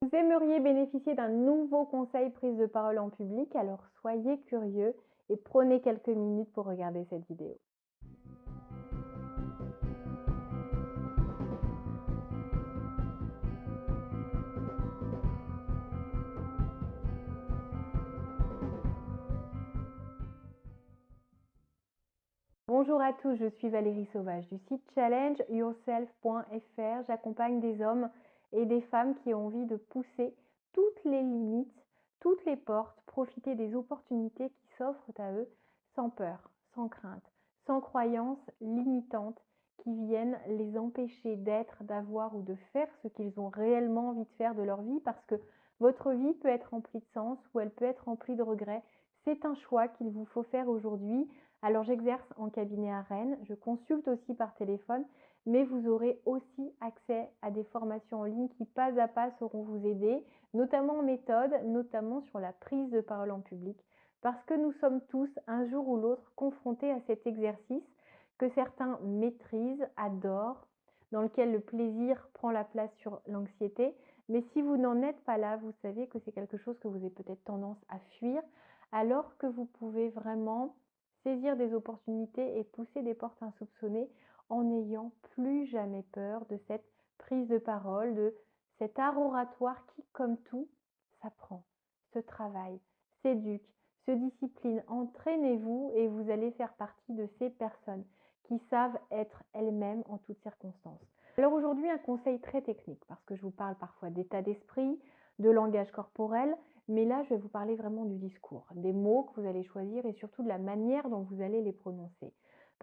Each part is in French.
Vous aimeriez bénéficier d'un nouveau conseil prise de parole en public, alors soyez curieux et prenez quelques minutes pour regarder cette vidéo. Bonjour à tous, je suis Valérie Sauvage du site challengeyourself.fr. J'accompagne des hommes et des femmes qui ont envie de pousser toutes les limites, toutes les portes, profiter des opportunités qui s'offrent à eux sans peur, sans crainte, sans croyances limitantes qui viennent les empêcher d'être, d'avoir ou de faire ce qu'ils ont réellement envie de faire de leur vie, parce que votre vie peut être remplie de sens ou elle peut être remplie de regrets. C'est un choix qu'il vous faut faire aujourd'hui. Alors j'exerce en cabinet à Rennes, je consulte aussi par téléphone, mais vous aurez aussi accès à des formations en ligne qui pas à pas sauront vous aider, notamment en méthode, notamment sur la prise de parole en public, parce que nous sommes tous un jour ou l'autre confrontés à cet exercice que certains maîtrisent, adorent, dans lequel le plaisir prend la place sur l'anxiété. Mais si vous n'en êtes pas là, vous savez que c'est quelque chose que vous avez peut-être tendance à fuir, alors que vous pouvez vraiment saisir des opportunités et pousser des portes insoupçonnées en n'ayant plus jamais peur de cette prise de parole, de cet art oratoire qui, comme tout, s'apprend, se travaille, s'éduque, se discipline. Entraînez-vous et vous allez faire partie de ces personnes qui savent être elles-mêmes en toutes circonstances. Alors aujourd'hui, un conseil très technique, parce que je vous parle parfois d'état d'esprit, de langage corporel, mais là, je vais vous parler vraiment du discours, des mots que vous allez choisir et surtout de la manière dont vous allez les prononcer.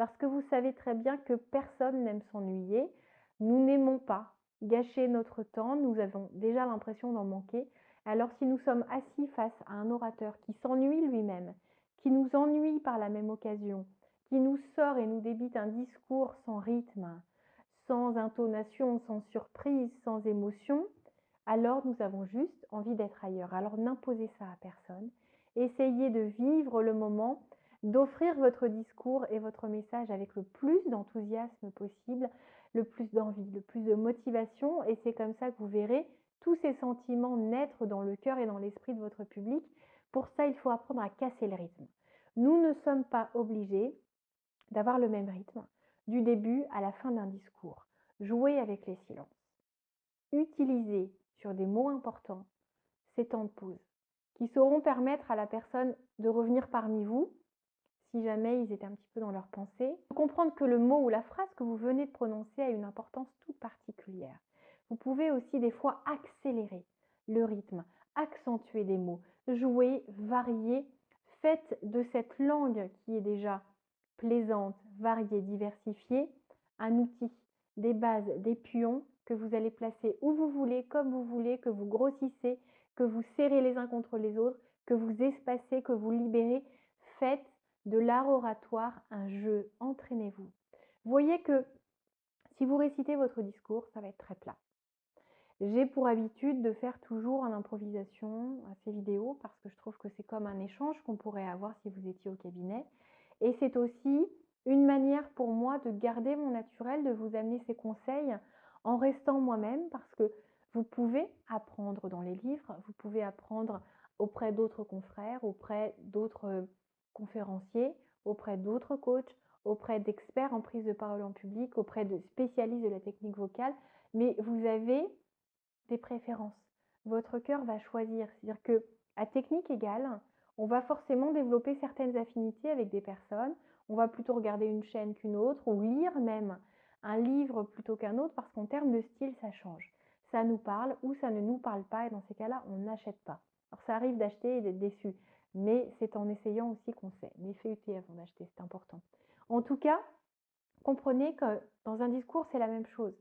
Parce que vous savez très bien que personne n'aime s'ennuyer. Nous n'aimons pas gâcher notre temps, nous avons déjà l'impression d'en manquer. Alors si nous sommes assis face à un orateur qui s'ennuie lui-même, qui nous ennuie par la même occasion, qui nous sort et nous débite un discours sans rythme, sans intonation, sans surprise, sans émotion, alors nous avons juste envie d'être ailleurs. Alors n'imposez ça à personne. Essayez de vivre le moment, d'offrir votre discours et votre message avec le plus d'enthousiasme possible, le plus d'envie, le plus de motivation. Et c'est comme ça que vous verrez tous ces sentiments naître dans le cœur et dans l'esprit de votre public. Pour ça, il faut apprendre à casser le rythme. Nous ne sommes pas obligés d'avoir le même rythme du début à la fin d'un discours. Jouez avec les silences. Utilisez sur des mots importants ces temps de pause qui sauront permettre à la personne de revenir parmi vous si jamais ils étaient un petit peu dans leur pensée. Comprendre que le mot ou la phrase que vous venez de prononcer a une importance toute particulière. Vous pouvez aussi des fois accélérer le rythme, accentuer des mots, jouer, varier. Faites de cette langue qui est déjà plaisante, variée, diversifiée, un outil, des bases, des pions que vous allez placer où vous voulez, comme vous voulez, que vous grossissez, que vous serrez les uns contre les autres, que vous espacez, que vous libérez. Faites de l'art oratoire un jeu. Entraînez-vous. Voyez que si vous récitez votre discours, ça va être très plat. J'ai pour habitude de faire toujours en improvisation ces vidéos parce que je trouve que c'est comme un échange qu'on pourrait avoir si vous étiez au cabinet. Et c'est aussi une manière pour moi de garder mon naturel, de vous amener ces conseils en restant moi-même, parce que vous pouvez apprendre dans les livres, vous pouvez apprendre auprès d'autres confrères, auprès d'autres conférenciers, auprès d'autres coachs, auprès d'experts en prise de parole en public, auprès de spécialistes de la technique vocale, mais vous avez des préférences. Votre cœur va choisir. C'est-à-dire que à technique égale, on va forcément développer certaines affinités avec des personnes. On va plutôt regarder une chaîne qu'une autre ou lire même un livre plutôt qu'un autre parce qu'en termes de style, ça change. Ça nous parle ou ça ne nous parle pas et dans ces cas-là, on n'achète pas. Alors ça arrive d'acheter et d'être déçu, mais c'est en essayant aussi qu'on sait. Mais feuilletez avant d'acheter, c'est important. En tout cas, comprenez que dans un discours, c'est la même chose.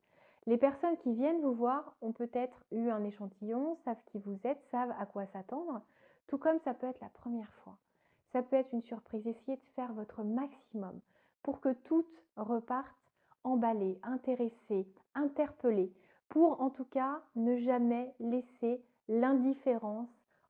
Les personnes qui viennent vous voir ont peut-être eu un échantillon, savent qui vous êtes, savent à quoi s'attendre, tout comme ça peut être la première fois. Ça peut être une surprise. Essayez de faire votre maximum pour que toutes repartent emballées, intéressées, interpellées, pour en tout cas ne jamais laisser l'indifférence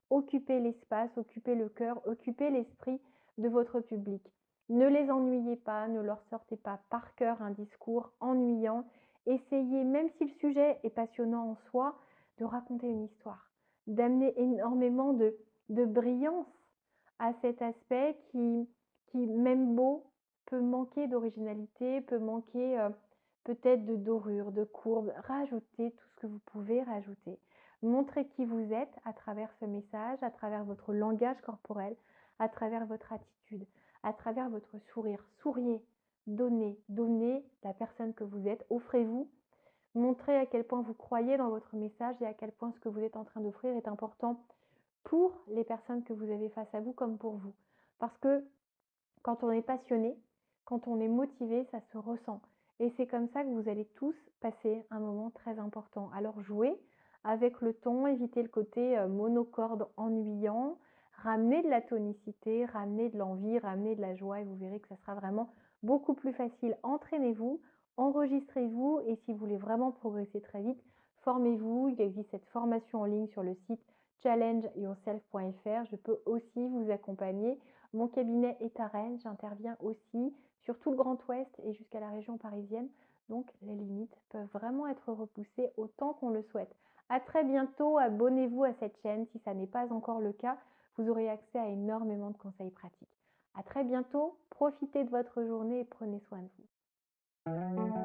occuper l'espace, occuper le cœur, occuper l'esprit de votre public. Ne les ennuyez pas, ne leur sortez pas par cœur un discours ennuyant. Essayez, même si le sujet est passionnant en soi, de raconter une histoire, d'amener énormément de brillance à cet aspect qui, même beau, peut manquer d'originalité, peut manquer peut-être de dorure, de courbe. Rajoutez tout ce que vous pouvez rajouter. Montrez qui vous êtes à travers ce message, à travers votre langage corporel, à travers votre attitude, à travers votre sourire. Souriez, donnez la personne que vous êtes, offrez-vous. Montrez à quel point vous croyez dans votre message et à quel point ce que vous êtes en train d'offrir est important pour les personnes que vous avez face à vous comme pour vous. Parce que quand on est passionné, quand on est motivé, ça se ressent. Et c'est comme ça que vous allez tous passer un moment très important. Alors jouez avec le ton, évitez le côté monocorde ennuyant, ramenez de la tonicité, ramenez de l'envie, ramenez de la joie et vous verrez que ça sera vraiment beaucoup plus facile. Entraînez-vous, enregistrez-vous et si vous voulez vraiment progresser très vite, formez-vous. Il existe cette formation en ligne sur le site challengeyourself.fr. Je peux aussi vous accompagner. Mon cabinet est à Rennes, j'interviens aussi sur tout le Grand Ouest et jusqu'à la région parisienne. Donc les limites peuvent vraiment être repoussées autant qu'on le souhaite. À très bientôt, abonnez-vous à cette chaîne si ça n'est pas encore le cas. Vous aurez accès à énormément de conseils pratiques. À très bientôt, profitez de votre journée et prenez soin de vous.